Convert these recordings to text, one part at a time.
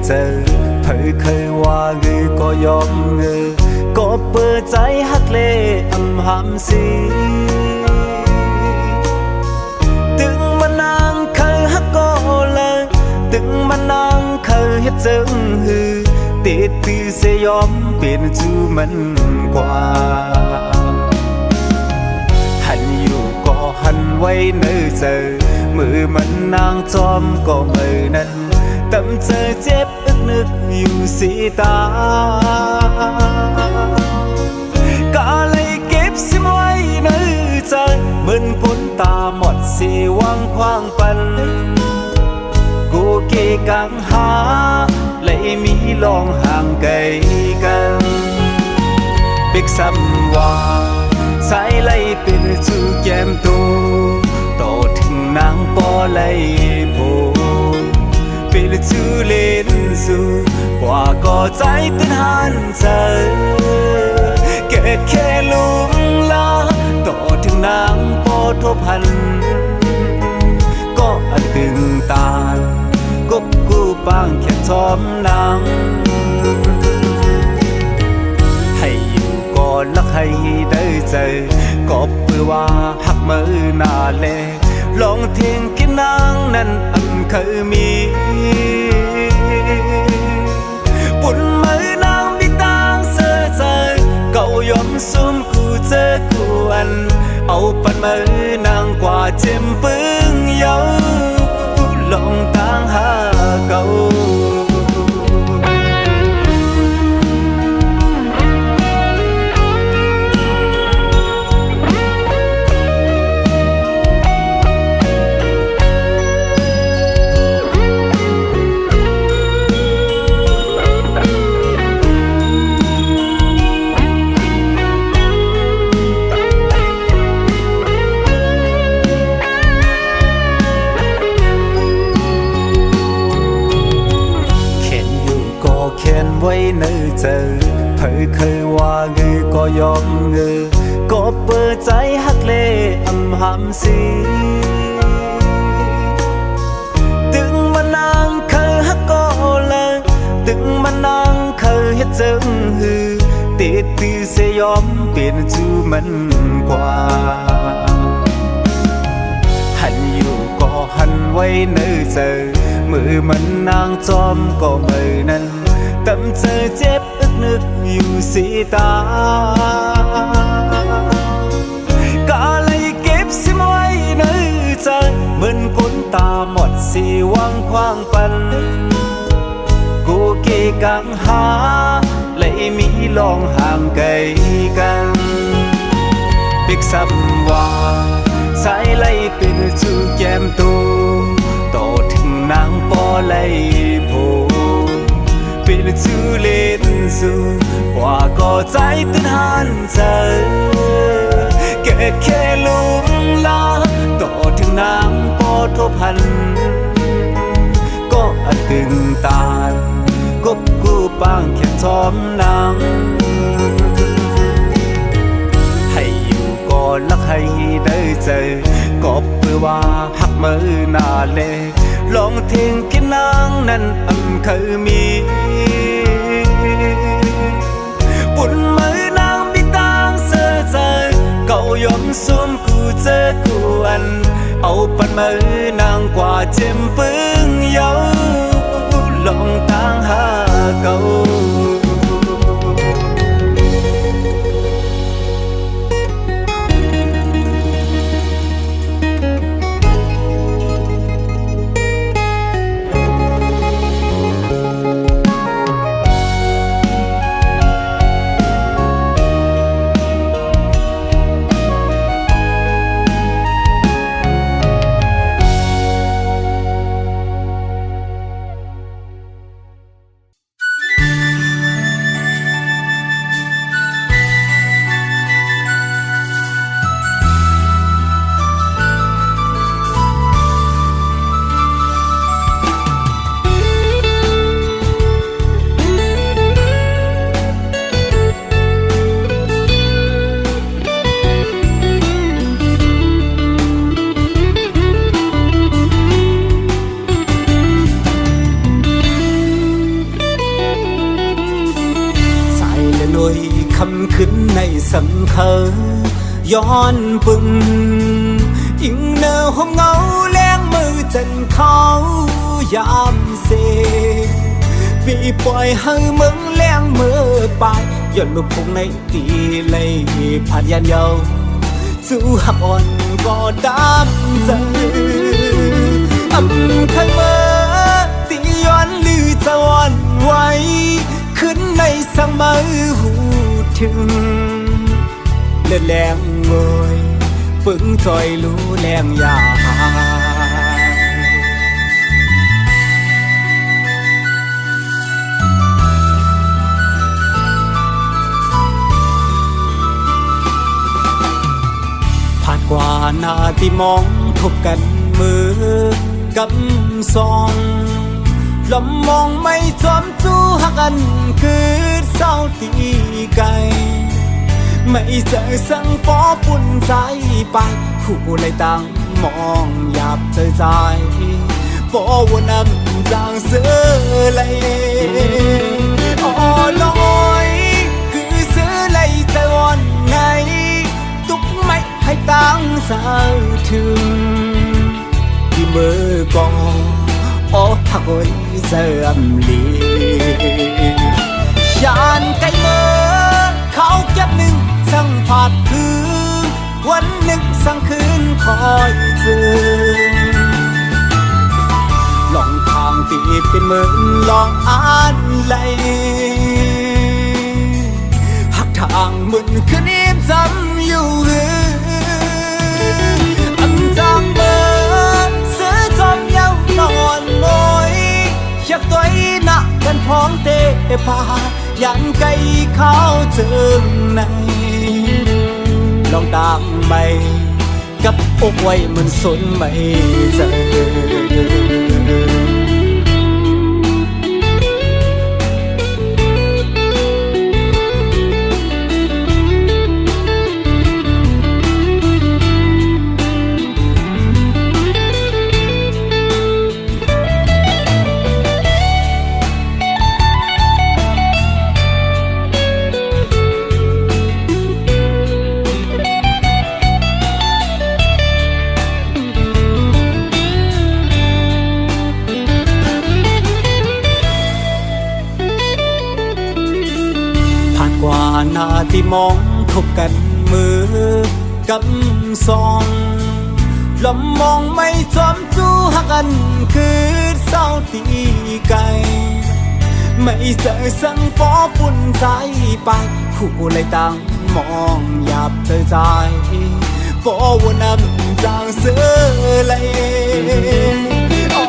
เจอเธอเคยว่าเงือก็ยอมเงือก็เปิดใจฮักเลอำหำสีตึงมานางเคยฮักก็เลยตึงมานางเคยเฮ็ดจึงหือติดตือเสยอมเปลี่ยนจูมันกว่าหันอยู่ก็หันไว้เนื้อเจอมือมันนางจอมก็มือนั้นตำเจอเจ็บอึกนึกอยู่สีตาก็เลยเก็บสิไว้ในใจเหมือนคนตาหมดสีวังคว้างปันกูเกกังหาเลยมีลองห่างไกลกันเบกซ้ำว่าสายไล่เป็นจูแก้มตูต่อถึงนางปอไล่โพเป็นจูเล่นสู่กว่าก็ใจตื่นหันใจเกิดแค่ลุงลาต่อถึงนางปอทบพันก็อันตึงตากบกูปางแค่ทอมนางให้อยู่ก่อนลักให้ได้ใจก็เพื่อว่าหักมือหน้าเลลองเทียงกินนางนั้นอันเคยมีปุ่นมือนางมีตางเสือใจเก่ายอมซุ่มกูเจอกูอันเอาปันมือนางกว่าเจ็มปึ้งเยาลองตางหาเก่าเขียนไว้ในใจเธอเคยว่าเงือก็ยอมเงือก็เปิดใจฮักเลอำหำสีตึงมานางเคยฮักก็เลยตึงมานางเคยเฮ็ดจึงหือติดตือเสยอมเปลี่ยนจูมันกว่าหันอยู่ก็หันไว้ในใจมือมันนางจอมก็มือนั้นตำเจอเจ็บอึกนึกอยู่สีตาก็เลยเก็บสิไว้ในใจเหมือนคนตาหมดสีวังคว้างปันกูเกกังหาเลยมีลองห่างไกลกันเบกซ้ำว่าสายไล่เป็นจูแก้มตูต่อถึงนางปอไล่โพเป็นจูเล่นสู่กว่าก็ใจตื่นหันใจเกิดแค่ลุงลาต่อถึงนางปอทบพันก็อันตึงตากบกูปางแค่ทอมนางให้อยู่ก่อนลักให้ได้ใจก็เพื่อว่าหักมือหน้าเลลองเทียงกินนางนั้นอันเคยมีปุ่นมือนางมีตางเสือใจเก่ายอมซุ่มกูเจอกูอันเอาปันมือนางกว่าเจ็มปึ้งเยาลองตางหาเก่า ำขึ้นในสังเคยย้อนปึงอิงเนอหอมเงาแรงมือจันเขายามเสปีปล่อยให้มึงแรงมือไปย้อนมือพงในตีเลยผ่านยันเยาสู้หักอ่อนก็ดำใจอำข้างเมื่อตีย้อนลือจะวันไว้ขึ้นในสังมือหูถึงเลือดแรงเงยปึงจอยรู้แรงยาผ่านกว่าหน้าที่มองพบกันมือกำซองลมมองไม่จอมจู้หักกันคือเศร้าตีไกลไม่เจอสังปอปุ่นใจไปผู้เลยตั้งมองหยาบเจอใจปอวนนำจางเสือเลยอ๋อลอยคือเสือเลยใจวันไหนตุกไม่ให้ตั้งสาวถึงที่มือกอโอ้หักวันเสื่อมลียานไกลเมื่อเขาเก็บหนึ่งสั่งผาดคืนวันหนึ่งสั่งคืนคอยเจอลองทางตีเป็นเหมือนลองอ่านไหลหักทางมึนคืนนี้จำอยู่อันจางเบอร์เสือจอมเย้านอนลอยอยากตัวหนักกันพร้อมเตะพายันไกลเขาเจิงในลองตามไปกับอกไว้มันสนไม่เจอกว่าหน้าที่มองพบกันมือกำซองลมมองไม่จอมจู้หักกันคือเศร้าตีไกลไม่เจอสังปอปุ่นใจไปผู้เลยตั้งมองหยาบเธอใจปอวนนำจางเสือเลยอ๋อ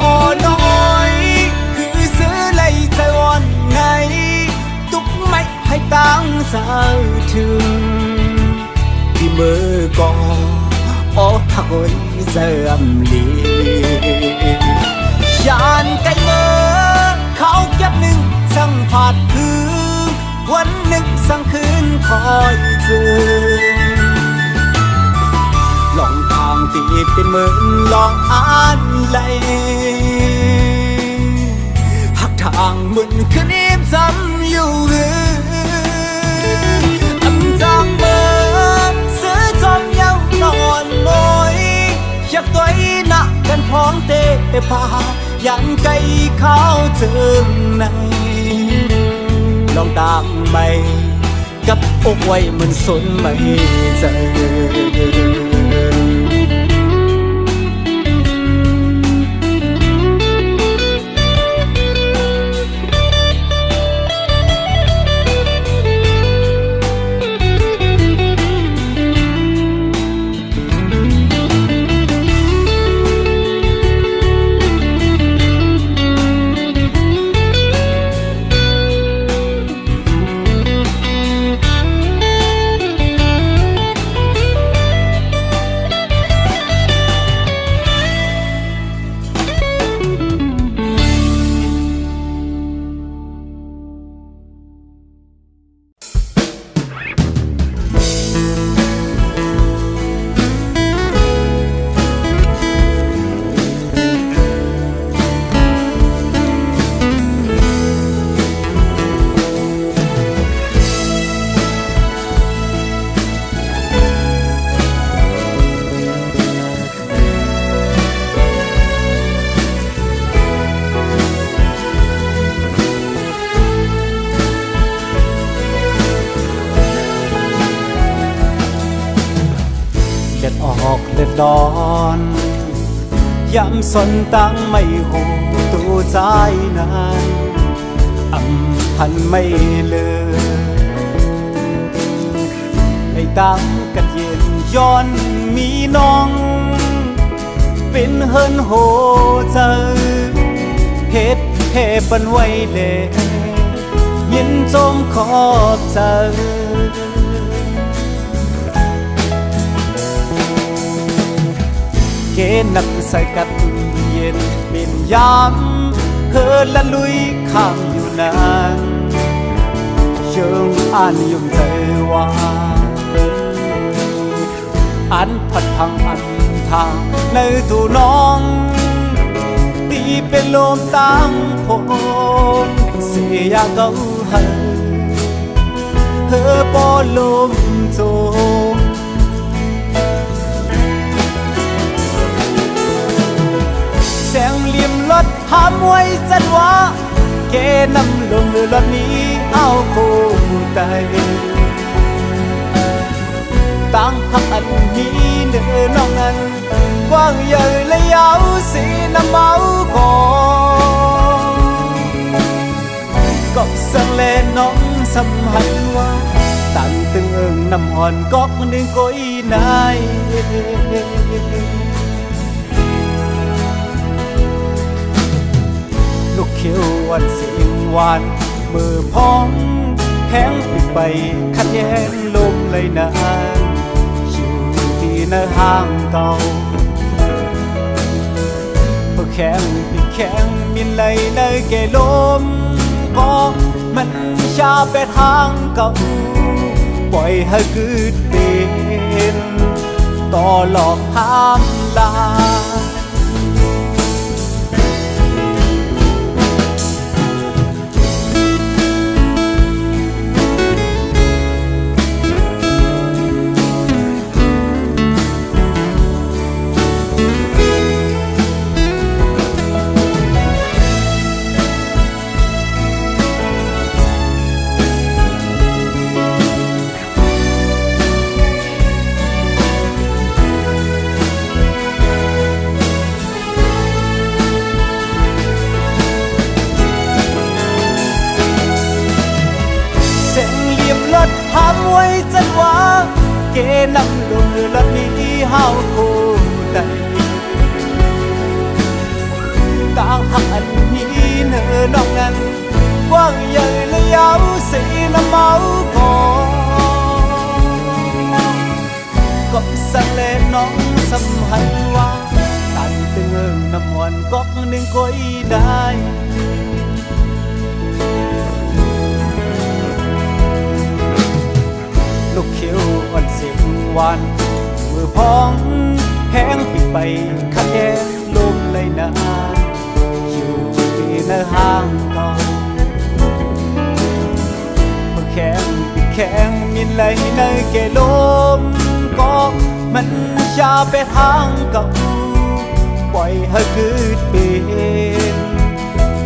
น้อยคือเสือเลยใจวันไงตุกไม่ให้ตั้งสาวถึงที่มือกอโอ้หักวันเสื่อมลียานไกลเมื่อเขาเก็บหนึ่งสั่งผาดคืนวันหนึ่งสั่งคืนคอยเจอลองทางตีเป็นเหมือนลองอ่านไหลหักทางมึนคืนนี้จำอยู่อันจางเบอร์เสือจอมเย้านอนลอยอยากตัวหนักกันพร้อมเตะพายันไกลเขาเจิงในลองตามไปกับอกไว้มันสนไม่เจอ อกเล็ดดอนยำสนตั้งไม่หูตัวใจนั้นอำพันไม่เลยในตั้งกันเย็นย้อนมีน้องเป็นเฮินโหเจอเฮ็ดเพ่ปันไว้เลยยินจมขอบเจอเกนักใส่กัดเย็นเป็นยามเฮินละลุยข้างอยู่นานเชิงอ่านยุ่งเธอว่าอันผัดพังอันทางในตูน้องตีเป็นลมตั้งพงเสียเก่าหันเธอปอลมโจแสงเหลี่ยมรถหามไว้จันว่าเกนำลงรถนี้เอาคู่ใจตั้งหักอันนี้เนื้อน้องอันกว้างใหญ่และยาวสีน้ำเมาก่อนก็สังเลน้องสำหันว่าตั้งตึงเอิงน้ำอ่อนก็นึงก้อยนายลูกเขียววันเสียงหวานมือพองแห้งปิดไปขัดแย้งลมเลยนานอยู่ที่ในห้างเก่าเพื่อแข็งปิดแข็งมินเลยในเกลมก็มันชาไปทางเก่าปล่อยให้กึดเป็นต่อหลอกห้ามลาหามไว้จันว่าเกนำลงรถนี้ห้าวคู่ใจต่างหักอันนี้เนื้อน้องนั้นกว้างใหญ่และยาวสีน้ำเมาก่อนก็สั่งเล่นน้องสำหันว่าตันตึงเอิงน้ำวันก็นึงก้อยได้ลูกเขียวอ่อนเสียงหวานมือพองแห้งปิดไปขัดแย้งลมเลยนานอยู่ที่ในห้างเก่าเมื่อแข็งปิดแข็งมินเลยในเกลมก็มันชาไปทางเก่าปล่อยให้กึดเป็น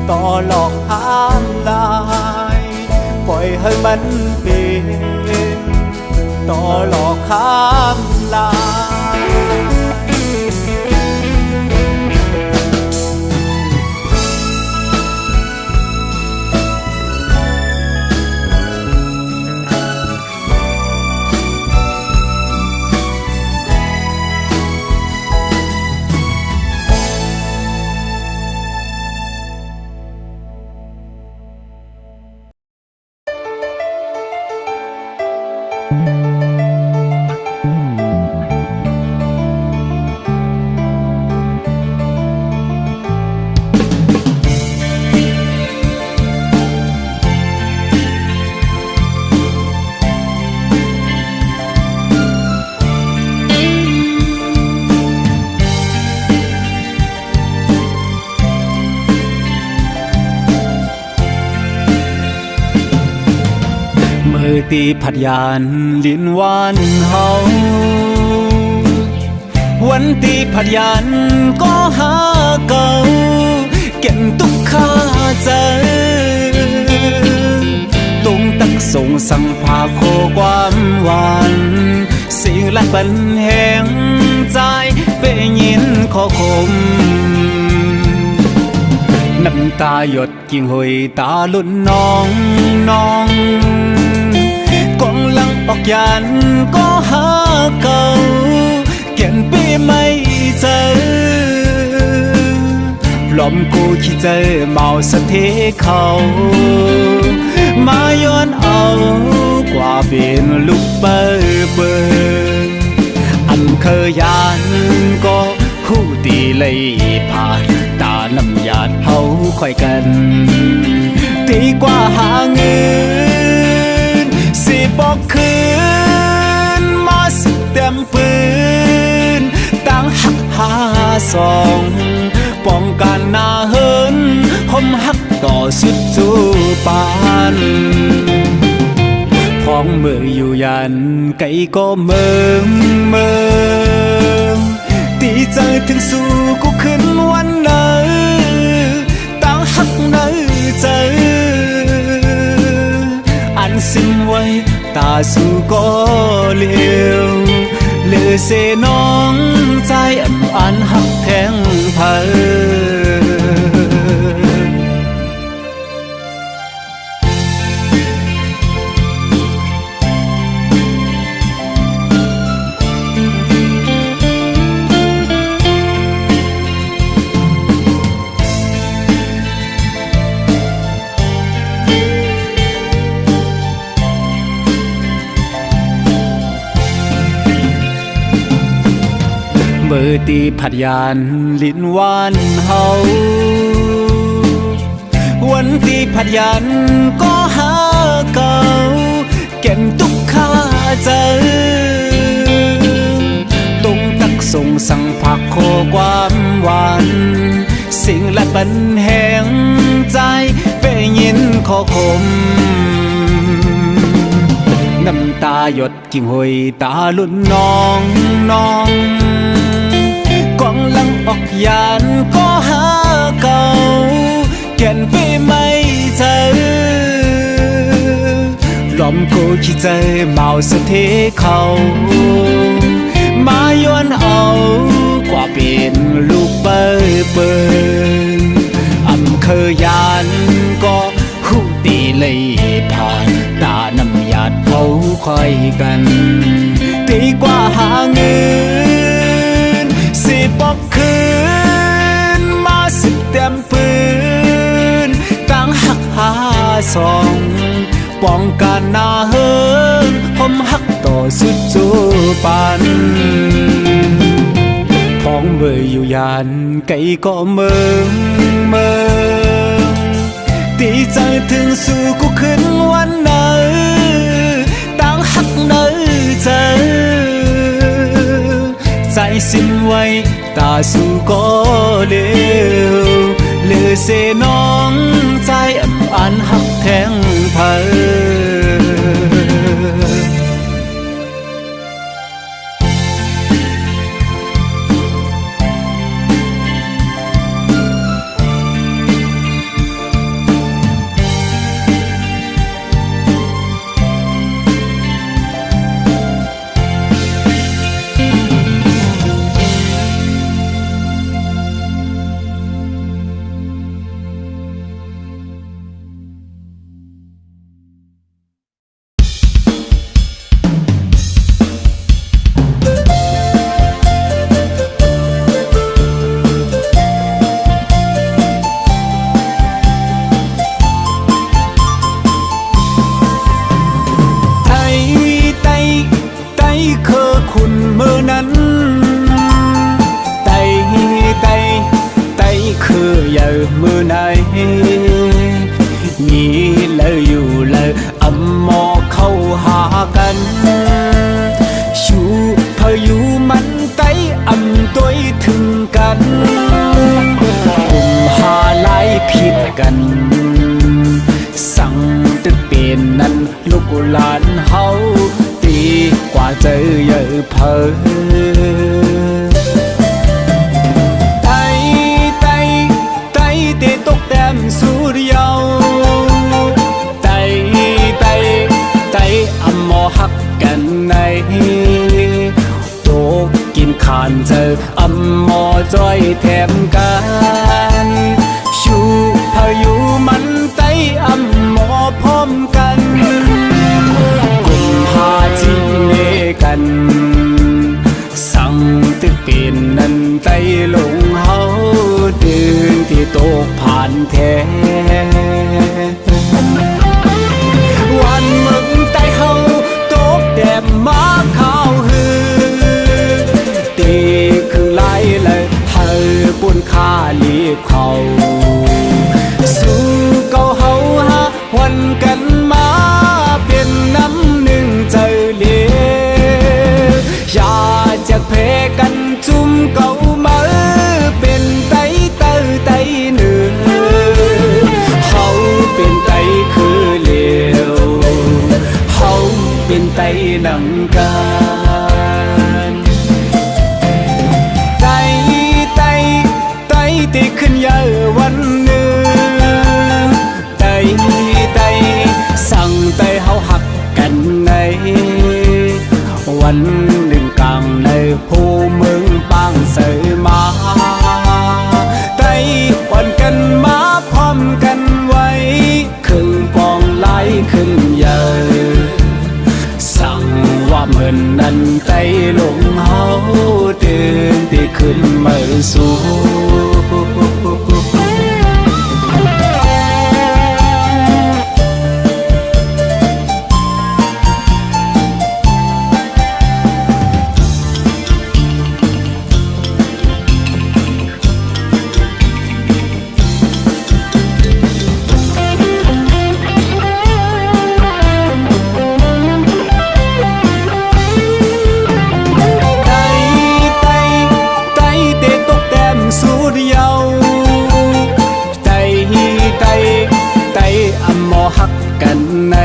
ต่อหลอกห้ามลายปล่อยให้มันเป็นต่อหลอกข้ามลาตีผัดยานลินวานเฮาวันตีผัดยานก็หาเก่าเก็บตุกข้าใจตรงตักส่งสั่งพาโคความหวานสิ่งละปันแห่งใจ ขอคมน้ำตาหยดกิ่งหอยตาลุ่นน้องน้องกองลังออกยันก็หาเก่าเก็นปีไม่เจอลมกูขี้เจอเมาสะเทเขามาย้อนเอากว่าเป็นลูกเบอร์เบอร์อันเคยยานก็คู่ตีเลยผ่านตาน้ำยาดเฮาค่อยกันตีกว่าหาเงินสิบอกคืนมาสิเต็มปืนตั้งหักหาสองป้องกันหน้าเฮินคมหักต่อสุดจูปานพ้องมืออยู่ยันไก่ก็เมืองเมืองตีใจถึงสู่กูขึ้นวันไหนตั้งหักไหนเจออันสิ้นไว้ตาสู่ก็เลี้ยวเลือเสน้องใจอันหักแทงเพอมือตีผัดยานลิ้นวานเฮาวันตีผัดยานก็หาเก่าเก็นตุกข้าเจอตรงตักส่งสั่งผักโคความหวานสิ่งและปันแห่งใจเปยินขอคมน้ำตาหยดกิ่งหอยตาลุ่นน้องน้องกองลังออกยานก็หาเก่าแก่นไปไม่เจอลมกูขี้เจอเมาสะเทเขามาย้อนเอากว่าเป็นลูกเบอร์เบอร์อำเคยยานก็คู่ตีเลยผ่านตาน้ำยาดเผาคอยกันตีกว่าหาเงินสิบอกคืนมาสิเต็มปืนตั้งหักหาสองป้องกันหน้าเฮินผมหักต่อสุดจูปันพ้องเบยอยู่ยานไก่ก็เมืองเมืองตีใจถึงสู่กูขึ้นวันไหนตั้งหักไหนเจอใจสิ้นไว้ตาสู่ก็เลี้ยวเลือเสน้องใจอันหักแทงเพอมือไหนมีเลยอยู่เลยอำมอเข้าหากันชูพายุมันไตอำตัวถึงกันกุมหาลายผิดกันสั่งตึกเป็นนั้นลูกหลานเฮาตีกว่าเจอเยอะเพอตกแต้มสุริยาวไตอำมอหักกันในตกกินขานเจออำมอจอ บเขาสู่เก่าเฮาหาวันกันมาเป็นน้ำหนึ่งใจเลียวอย่าจะเพกันจุ่มเก่ามาเป็นไตเตอไตเหนือเฮาเป็นไตคือเลวเฮาเป็นไตนังกันไตตีขึ้นเยอะวันหนึ่งไตสั่งไตเฮาหักกันในวันหนึ่งกลางในผู้เมืองปางเสยมาไตวันกันมาพร้อมกันไว้ครึ่งปองไหลขึ้นเยอะสั่งว่าเหมือนนั้นไตลงเฮาเดินที่ขึ้นมาสู่กันใน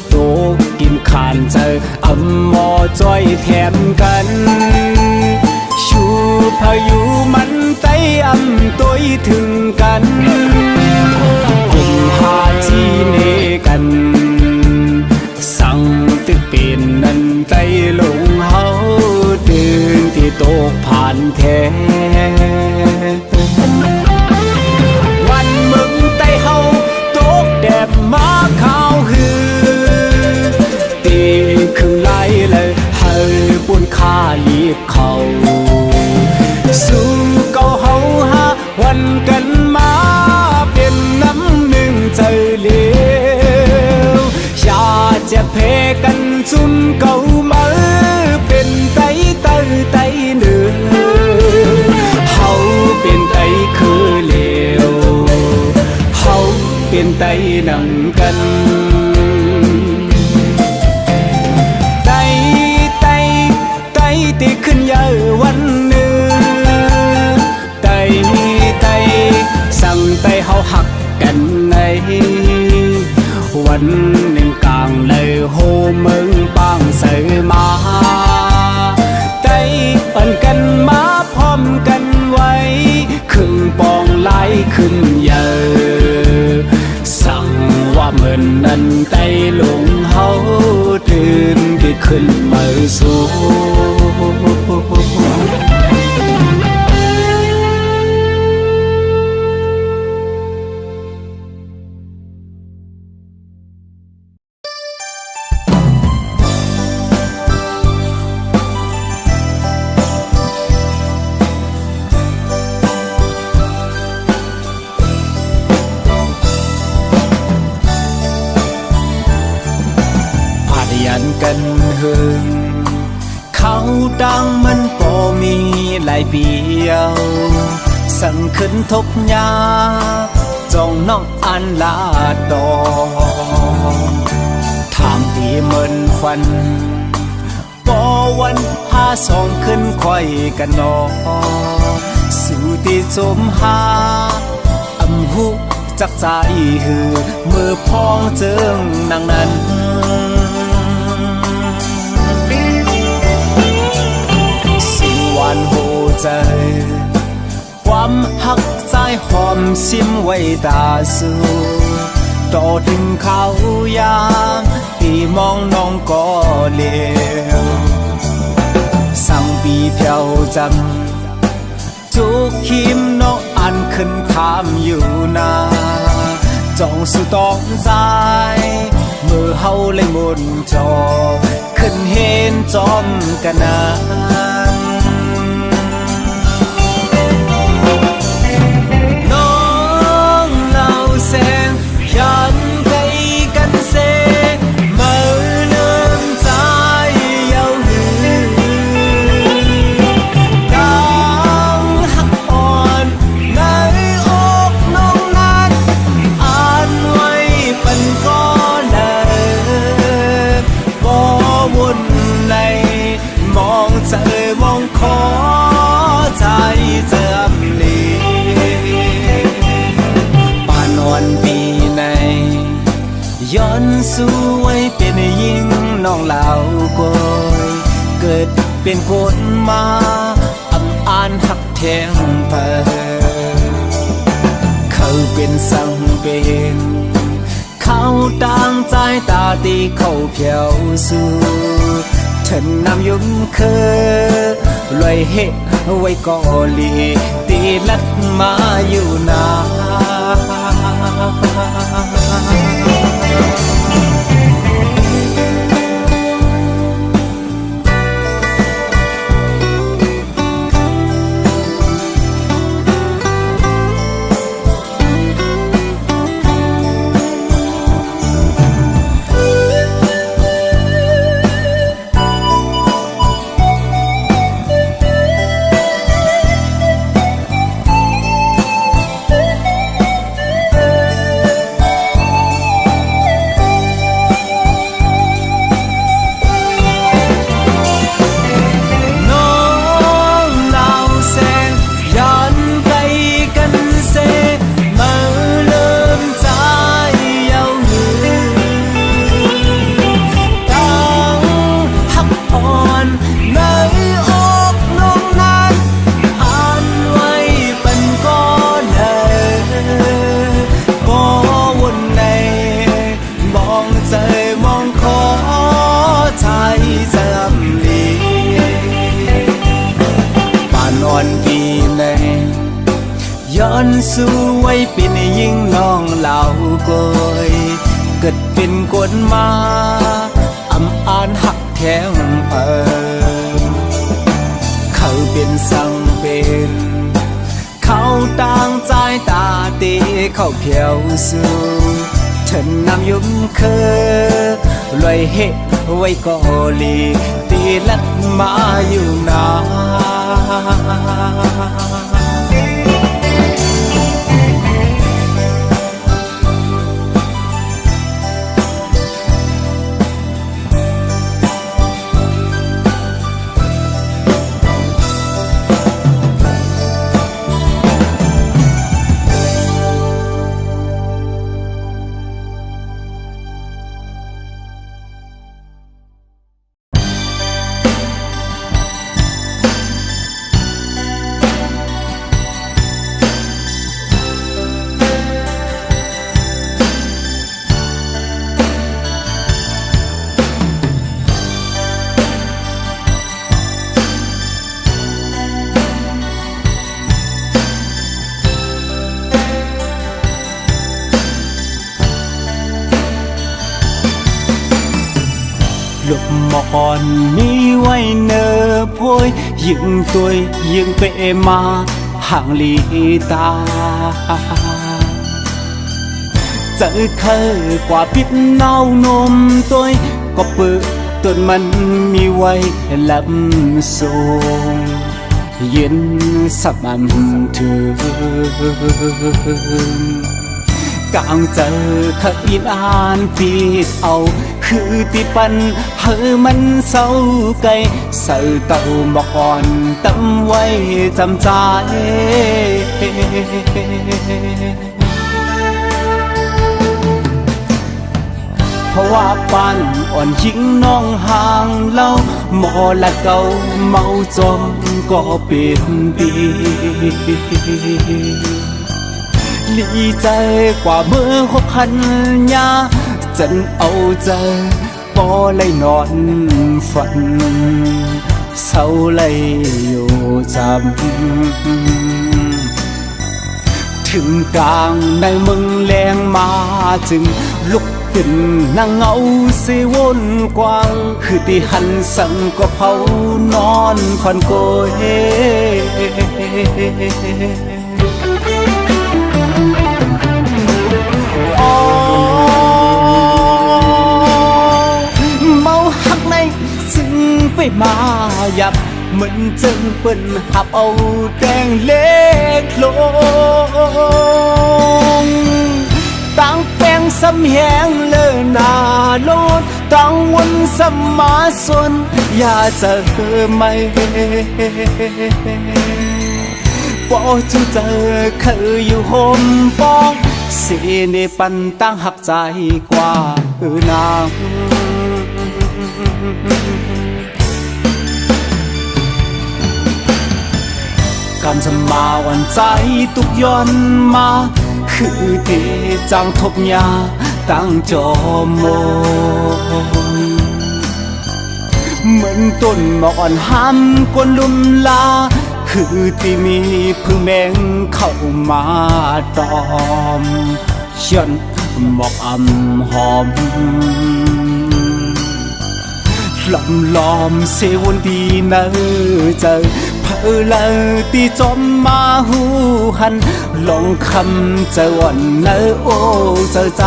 โตกินขานเจออำมอจ้อยแถมกันชูพายุมันไตอำตัวถึงกันกุมหาจีเนกันสั่งตึกเป็นนั้นไตลงเฮาเดินที่โตผ่านแท้วันมึงไตเฮาแดบมาข้าวหือตีขึ้นไล่เลยให้ปุ่นข้าลีบเขาสู่เก่าเฮาหาวันกันมาเป็นน้ำหนึ่งใจเลียวอย่าจะเพกันจุ่มเก่ามาเป็นไตเหนือเฮาเป็นไตคือเลวเฮาเป็นไตนังกันไตตีขึ้นเยอะวันหนึ่งไตสั่งไตเฮาหักกันในวันหนึ่งกลางเลยโฮเมืองปางเสยมาไตปั่นกันมาพร้อมกันไว้ครึ่งปองไหลขึ้นเยอะสั่งว่าเหมือนนั้นไตลงเฮาตื่นที่ขึ้นมาสู่กันหึงเขาดังมันก็มีหลายเปียวสั่งขึ้นทบยาจองน้องอันลาดอทางที่เหมือนฟันก็วันหาสองขึ้นคอยกันนอสู่ที่สมหาอำหุจักใจหือมือพองเจิงนางนั้นวันโหใจความหักใจหอมซิมไว้ตาสูต่อถึงเขายามที่มองน้องก็เลี้ยวสั่งปีเพียวจังจุกคิมน้องอันขึ้นถามอยู่นาจ้องสู่ต้องใจมือเฮาเลยมุนจอขึ้นเห็นจอมกันนา อนสวยเป็นยิ่งน้องลาวกอยเกิดเป็นคนมาอำอ่านหักแทงเปิเขาเป็นสังเป็นเขาต่างใจตาตีเขาเพียวสู้ฉันนำยุ่งเคยลอยเหตุไว้ก่อลีตีลัดมาอยู่นา ย้อนสู้ไว้เป็นยิ่งน้องเหล่าก้อยเกิดเป็นคนมาอำอ่านหักแทงเปิงเขาเป็นสังเป็นเขาต่างใจตาตีเขาเขียวสู้ฉันนำยุ่งเคยลอยเหตุไว้ก่อลีตีลัดมาอยู่นาlục mòn mi quay nơ phôi những tuổi những bệ mà hàng ly ta giờ khơi quả biết nao nôm tôi có bự tuần mình mi quay lắm sông yên sắp âm thương càngเจอขยินอ่านปีดเอาคือที่ปันเฮอมันเศร้าไกลใส่เต่าบอกอ่อนตั้มไว้จำใจเพราะว่าปันอ่อนยิ่งน้องห่างเล่าหมอละเก่าเมาจมก็เป็นปีลีใจกว่าเมื่อคบคันยาจันเอาใจปอเลยนอนฝันเศร้าเลยอยู่จำถึงกลางในมึงแรงมาจึงลุกขึ้นนั่งเงาเสวนกว้างคือที่หันสั่งก็เผานอนคอนโกยเมาหักในซึ่งไปมาหยับเหมือนจึงเปิ้นหับเอาแดงเล็กลงตั้งแปงสำแหงเลอหน้าโลดตั้งวนสมาสนอย่าเจอไม่ปอจูเจอเคยอยู่ห่มปองเสียในปันตั้งหักใจกว่า การจะมาวันใจตุกย้อนมาคือที่จังทบยาตั้งจอมองเหมือนต้นหมอกอ่อนห้ำกวนลุมลาคือที่มีพึ่งแมงเข้ามาตอมเชียนหมอกอ่ำหอมลำลอมเสวนดีเนอเจอเพอเลอตีจอมมาหูหันลองคำเจอวันเนอโอเจอใจ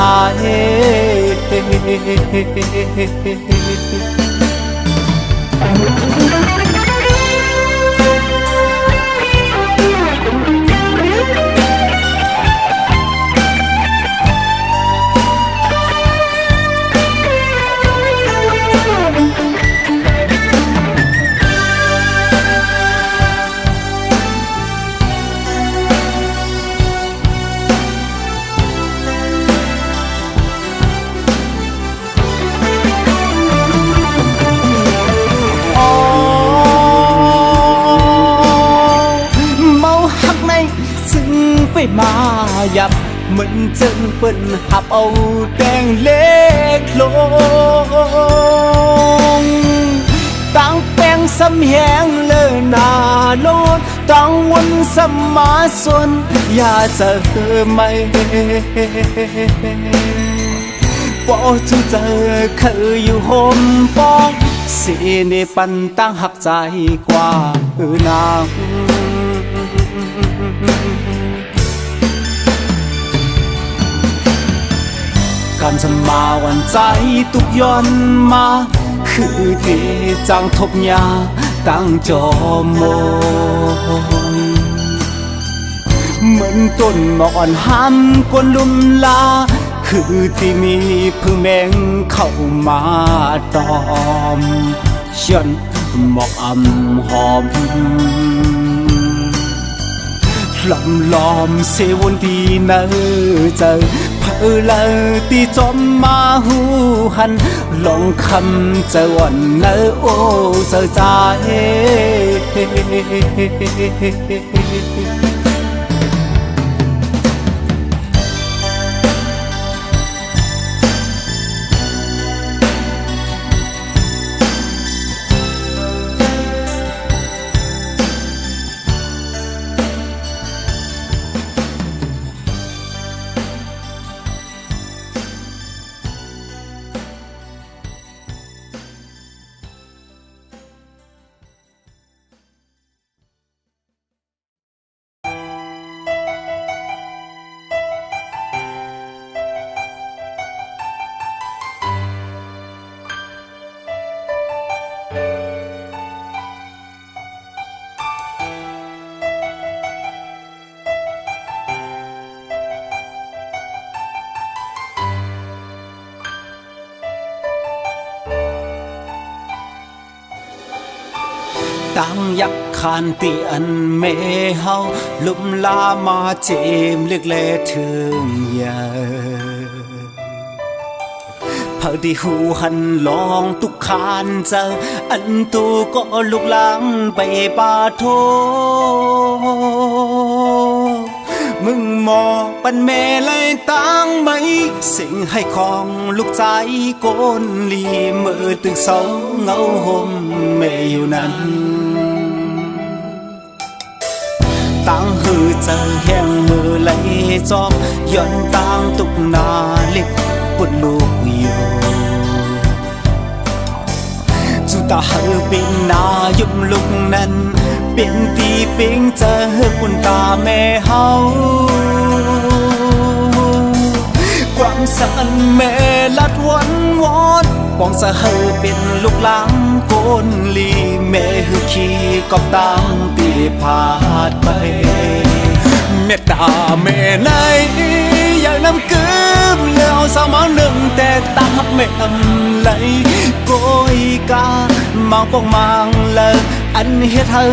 มาหยับเหมือนจึงเปิ้นหับเอาแดงเล็กลงตั้งแป้งสำแหงเลยนาโลดตั้งวนสมาสนอย่าเจอไม่ปอจูเจอเคยอยู่โฮมปองสีในปันตั้งหักใจกว่านางการจะมาวันใจตุกย้อนมาคือที่จังทบยาตั้งจอมองเหมือนต้นหมอกอ่อนห้ำกวนลุมลาคือที่มีพึ่งแมงเข้ามาตอมเชียนหมอกอ่ำหอมลำลอมเสวนดีเนอเจอเพอเลอตีจอมมาหูหันลองคำเจอวันเนอโอเจอใจตั้งยักขานเตียนเมเฮาลุมลามาเจมเล็กเล่ถึงยาพอดีหูหันลองตุกขานเจออันตูก็ลุกลังไปปาโทมึงมองปันเมเลยตั้งไหมสิ่งให้ของลูกใจโกนลีเมื่อตึกเสาเงาห่มเมอยู่นั้นตั้งหือเจอแห้งมือไหลจอมย้อนตั้งตุกนาเล็กปุ่นลูกอยู่จุตาหือปินนายุบลุกนั้นเป็นตีปิงเจอปุ่นตาแม่เฮาความสันแม่ลัดวันวอนปองจะหือเป็นลูกหลังโกนลีแม่หือขี่กอบตามตีพาดไปเมตตาแม่ไหนอยากนำกืมเลี้ยวสาวมาหนึ่งแต่ตาแม่ไหลโกยกามังปองมังเลยอันเฮ็ดให้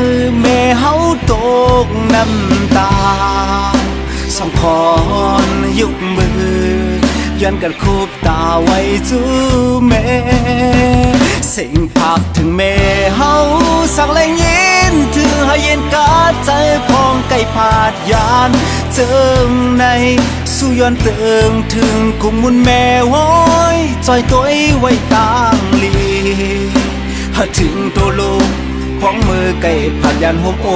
แม่เฮาตกน้ำตาสองคนยุกมือย้อนกันคูบตาไว้จูแม่สิ่งพักถึงแม่เฮาสักแรงยินถือให้เย็น กาใจพองไก่ผาดยานเจิงในสุย้อนเติงถึงกุมมุนแม่ว้อยจอยตัวไว้ต่างลีหาถึงตัวลูกของมือไก่ผาดยานหมโอ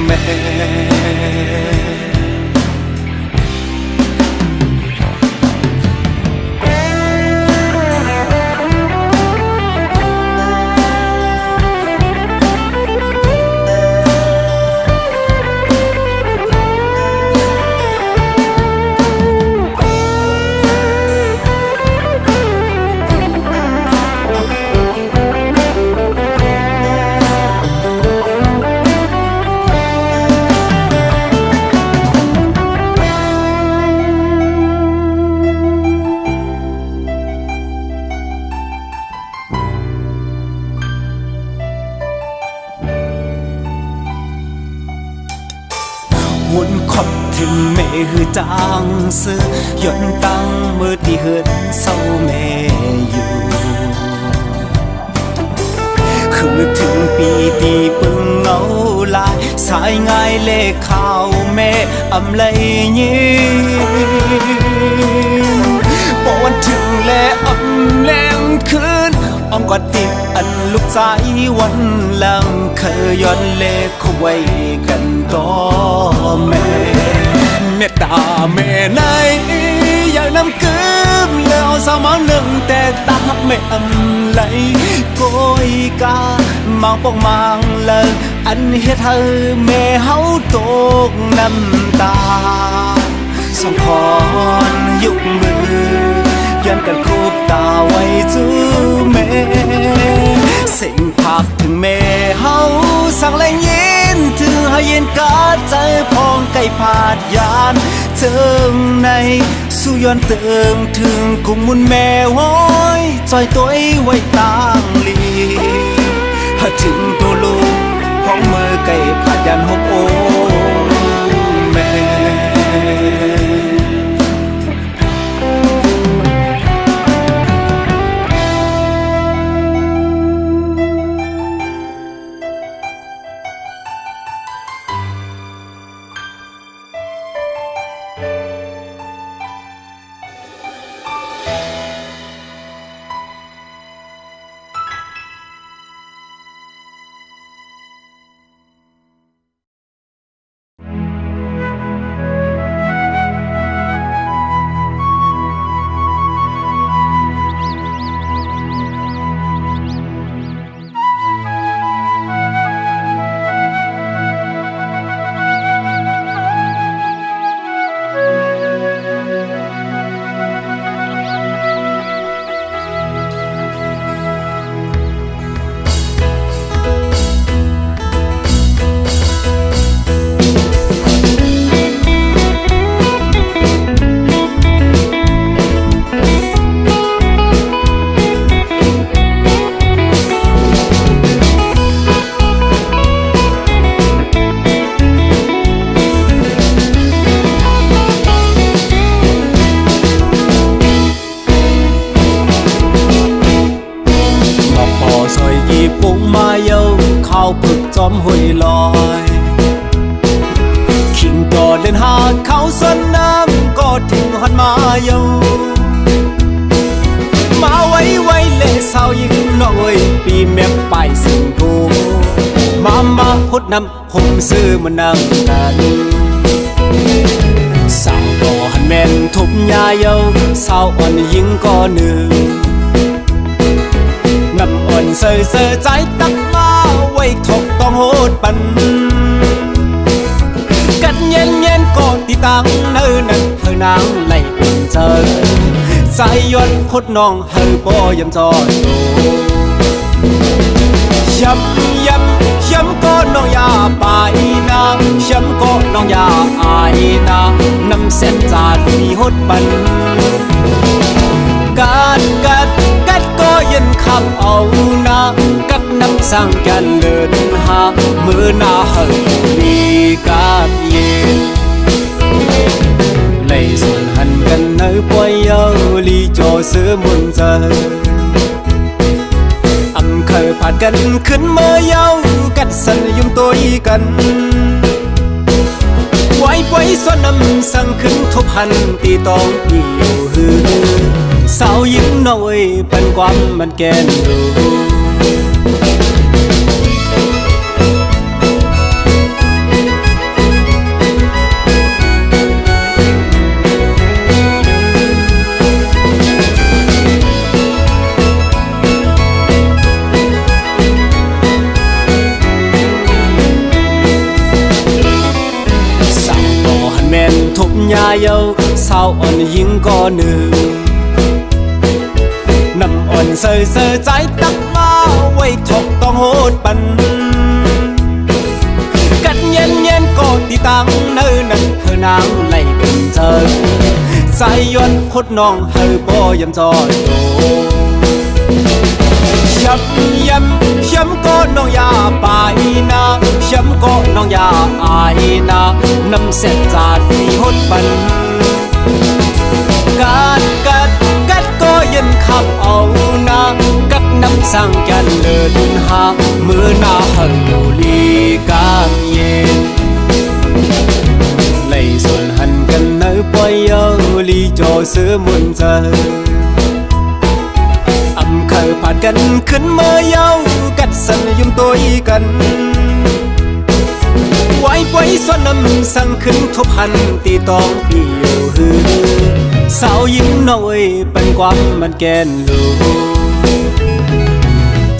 แม่หุ่นขอบถึงแม่หือจางเสือย่อนตั้งมือที่เหือนเศร้าแม่อยู่คือถึงปีตีปึงเงาลายสายง่ายเลขข่าวแม่อำไลยิ้มปอนถึงแลอำแรงคืนอ้อมกอดติดอันลูกใจวันหลังเคยย้อนเลขเขาไว้กันต่อแม่เมตตาแม่ในอยากนำกืมแล้วสาวมาหนึ่งแต่ตาไม่อำไหลโกยกามางปองมางเลยอันเฮ็ดให้แม่เฮาตกน้ำตาสองคอนยุกมือยันกันคูบตาไว้จูแม่สิ่งพักถึงแม่เฮาสั่งแรงยินถึงให้เย็นกาใจพองไก่ผาดยานเจิงในสุย้อนเติงถึงกุมมุนแม่ว้อยจอยตัวไว้ต่างลีหาถึงตัวลูกของมือไก่ผาดยานหกโอแม่ผึกจอมห้วยลอยขิงก็เดินหาเขาสวนน้ำก็ถึงหันมาเยามาไว้เล่สาวยิงน้อยปีแม่ไปสิงโตมาพดน้ำผมซื้อมานั่งกันสาวก็หันแม่นทุบยาเยาสาวอ่อนยิงก็หนึ่งน้ำอ่อนเสือใจตักมาไว้ทกต้องโหดปันกันเย็นก็ตีตังเนื้อนั่นเธอนางไล่เป็นเจอใจย้อนพดน้องเฮอบ่ยำจอดย้ำก็น้องอย่าไปนะย้ำก็น้องอย่าอายนะน้ำเส้นจาดมีโหดปันกัดก็ยันคำเอานะกัดน้ำสั่งกันเลินหามือหน้าเฮอมีกาดเย็นเลยส่วนหันกันเนื้อปอยเยาลีโจซื้อมุนเจออำเค ยผ่านกันขึ้นเมื่อเย้ากัดสันยุ่มตัวอีกันไว้ไว้ส่วนนำสั่งขึ้นทบหันตีตองอีอยู่ฮือสาวยิ้มน้อยเป็นความมันแกนดูทุบยาเยาสาวอ่อนยิงก็หนึ่งน้ำอ่อนเสยใจตักมาไว้ถกต้องโหดปันกัดเย็นก็ตีตังเนื้อนั้นเธอนางไล่เป็นเธอใจย้อนคดน้องเธอบ่ยำจอดโตย้ำก็น้องอย่าไปนะย้ำก็น้องอย่าอายนะน้ำเส้นจาดมีหดปันกัดก็ยันขับเอานะกัดน้ำสั่งกันเลินหามือหน้าหังอยู่ลีกางเย็นไล่ส่วนหันกันเนื้อปล่อยเยาลีโจเสือมุนเจอเคยผ่านกันขึ้นเมื่อเย้ากัดสันยุ่มตัวอีกันไว้ส่วนนำสั่งขึ้นทบหันตีตองอีอยู่ฮือสาวยิ้มน้อยเป็นความมันแกนลู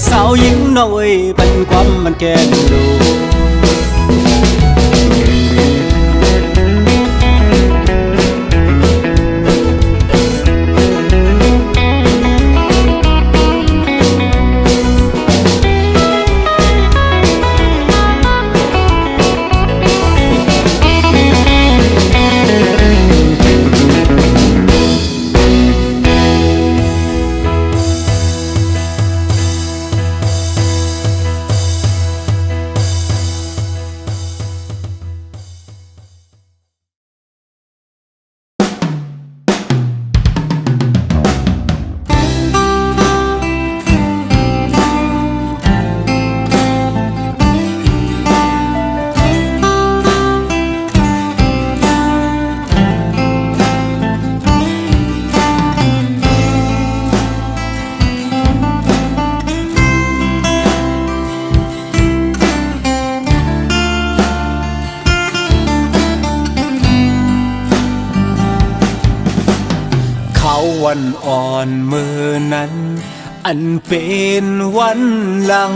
สาวยิ้มน้อยเป็นความมันแกนลูวันอ่อนมือนั้นอันเป็นวันหลัง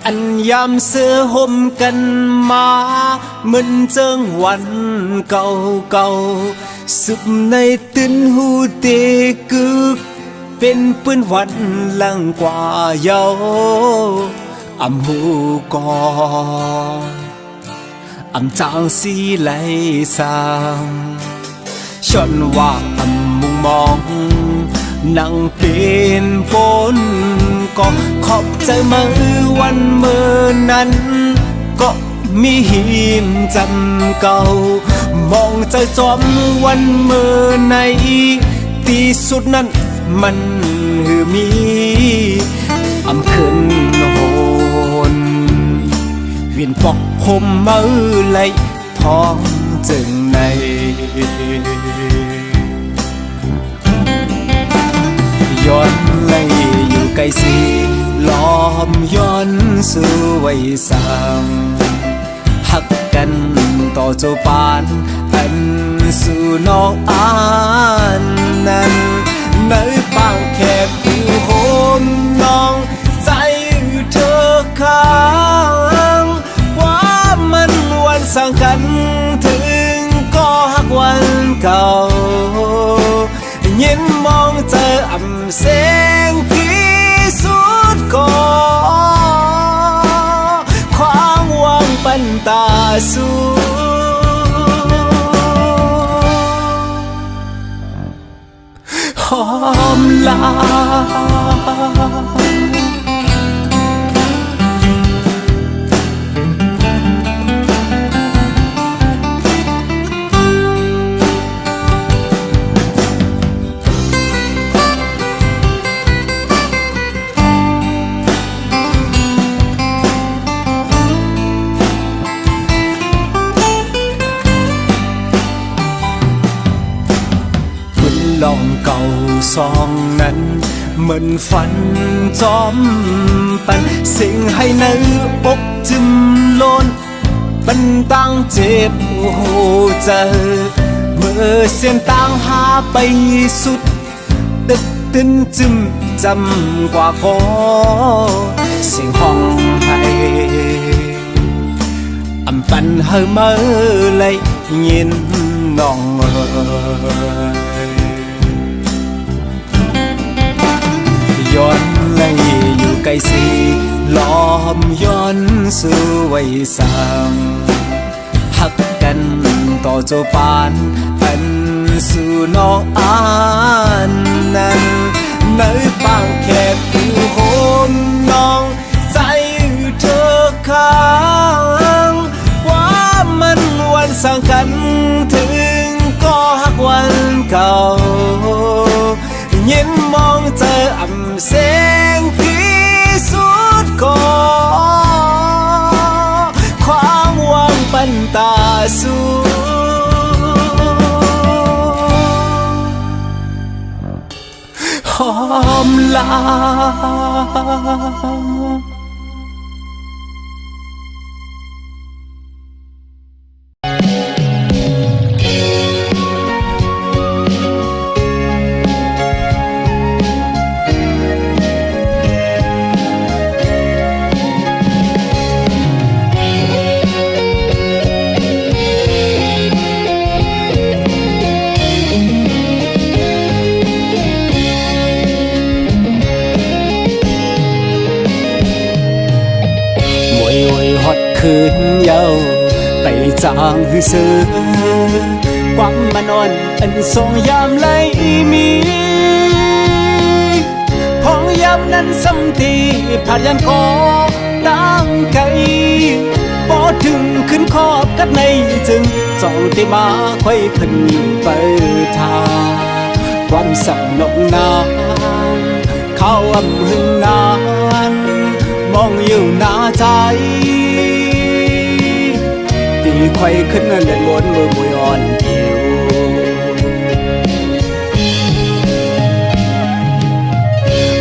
อันยามเสื้อห่มกันมาเหมือนเจิงวันเก่าสุบในตื่นหูเตกึกเป็นปืนวันหลังกว่าเยาอำหูก่อนอำจางสีไหลสางชนว่าอำมุงมองนั่งเป็นปนก็ขอบใจมือวันเมื่อนั้นก็มีหิมจำเก่ามองใจจอมวันเมื่อในที่สุดนั้นมันมีอำขึ้นโหนเวียนปอกห่มมือไหลท้องจึงในย้อนไหลอยู่ไกลสีล้อมย้อนสู่ไว้สั่งหักกันต่อเจ้าปานอันสู่นอกอ่านนั้นในปางแคบอยู่โหมน้องใจเธอค้างว่ามันวันสั่งกันถึงก็หักวันเก่ายินมองเจออำแสงที่สุดก็ควางวางปันตาสู่หอมลา สองนั้นเหมือนฝันจอมปันสิ่งให้ในอกจิ้มล้นบันตั้งเจ็บหัวใจเมื่อเสียงต่างหาไปสุดตึกตึนจึมจำกว่าขอเสียงห้องให้อำปันเฮอเมื่อเลยยินน้องย้อนเลยอยู่ไกลสีล้อมย้อนสู่ไว้สั่งหักกันต่อโจปานเป็นสู่น้องอันนั้นในบางแค่ผู้โหมน้องใจเธอค้างว่ามันวันสั่งกันถึงก็หักวันเก่ายินมองเจออ่ำแสงที่สุดก็ความหวังปันตาสู่หอมลาคืนเยาไปจางหือเสือความมานอนอันทรงยามไลมีพองยามนั้นซ้ำทีผ่านยันคอตั้งไกลพอถึงขึ้นขอบกัดในจึงจ้องที่มาค่อยขึ้นไปทาความสับนกนาเข้าอำหึงนานมองอยู่หน้าใจตีไขว้ขึ้นเล่นวนมือมวยอ่อนเดียว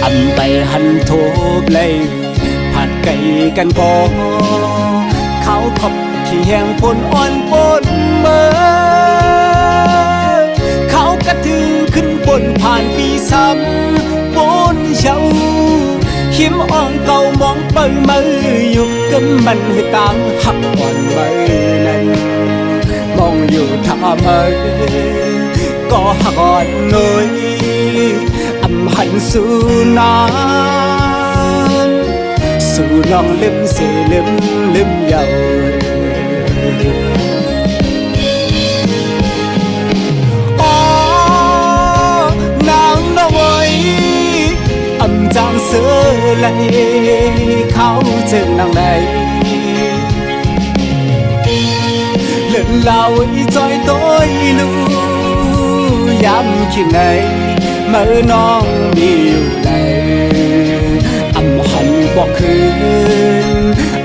อันไปหันโทบเลยผัดไก่กันก่อเขาขบขี้แห้งปนอ่อนปนเมื่อเขากระถึงขึ้นบนผ่านปีซ้ำบนเช้าขิมอ่องเก่ามองเปิดมืออยู่กำมันให้ตามหักอ่อนไว้นั้นมองอยู่ท่าเมื่อก็หักอ่อนน้อยอำหันสู่นานสู่น้องลืมเสียลืมเยาจางเสือไหลเขาเจอนังใดเลื่อนเล่าอีจอยต้อยลูย้ำคิดไงเมื่อน้องมีอยู่ในอำหันบอกคืน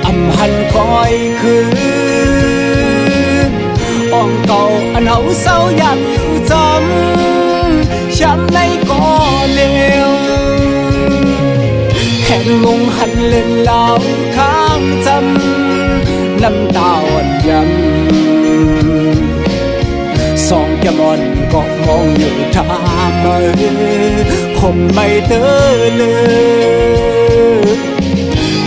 อำหันคอยคืนอ่องเก่าอันเฮาเศร้าอยากอยู่จำช้ำในก่อเลวแห่งงงหันเล่นเล่าข้างจำน้ำตาอ่อนยำสองแก้มอ่อนก็มองอยู่ท่าเมื่อคมไม่เตอเลย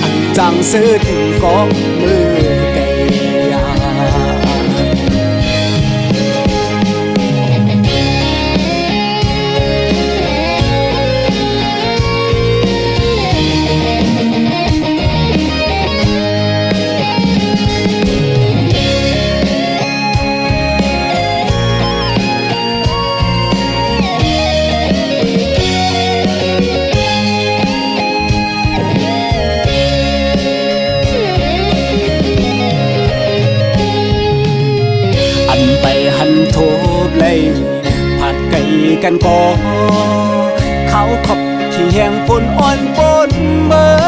อันจางซื้อถึงก็มือแก่ยาโทบเลยผัดไก่กันก่อเขาขบขี้แห้งปนอ่อนปนเมื่อ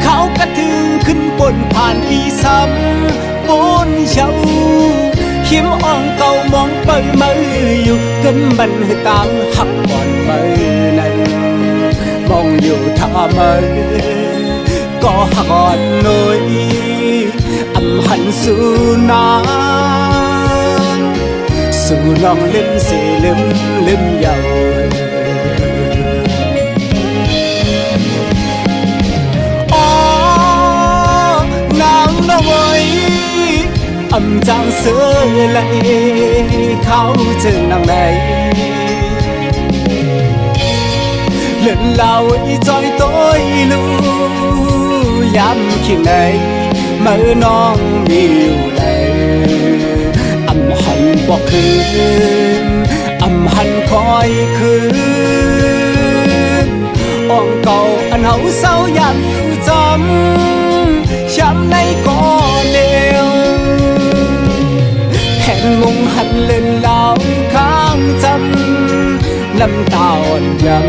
เขากระถึงขึ้นบนผ่านปีซ้ำบนเช้าข khiếm on cầu mong bơi mơ dù cấm mình tạm hắc còn mơ này mong dù tha mơ có còn nỗi âm hận su non lim xì lim giàu nàng đâu ơi âm trang xưa lại khao chừng nàng này lần lao ấy trôi tối lu dám khi này mơ non nhiều lệ âm hận bỏคืนâm hận khóiคืนon cầu anh hậu sao dám yêu chấm nay có nêu hẹn mong hạnh lên lao kháng chấm năm tao nhầm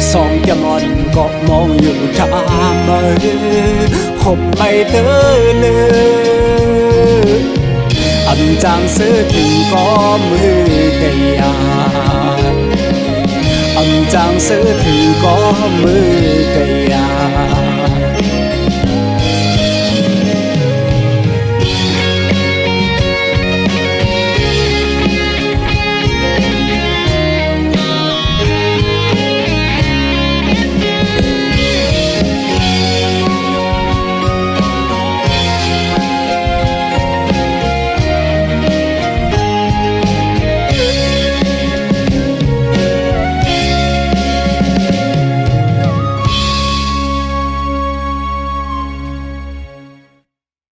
song cho mòn có mongอยู่trả mơ hôm mây tớ lơ âm trang sơ thì có mưa cây âm trang sơ thì có mưa cây